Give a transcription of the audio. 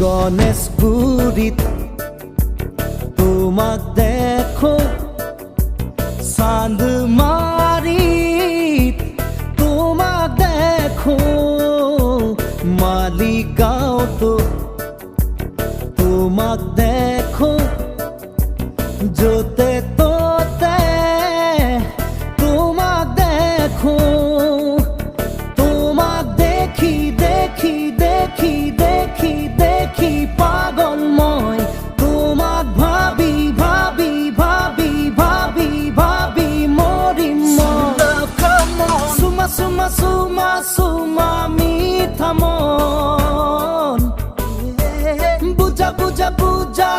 গণেশগুৰিত তোমাক দেখো, চান্দমাৰীত তোমাক দেখো, মালিগাঁৱতো তোমাক দেখো, য'তে ত'তে তোমাক দেখো। তোমাক দেখি দেখি দেখি দেখি দেখি পাগল মই, তোমাক ভাবি ভাবি ভাবি ভাবি ভাবি মৰিম মই। চুমা চুমা চুমা চুমা মিঠা মন, বুজা বুজা বুজা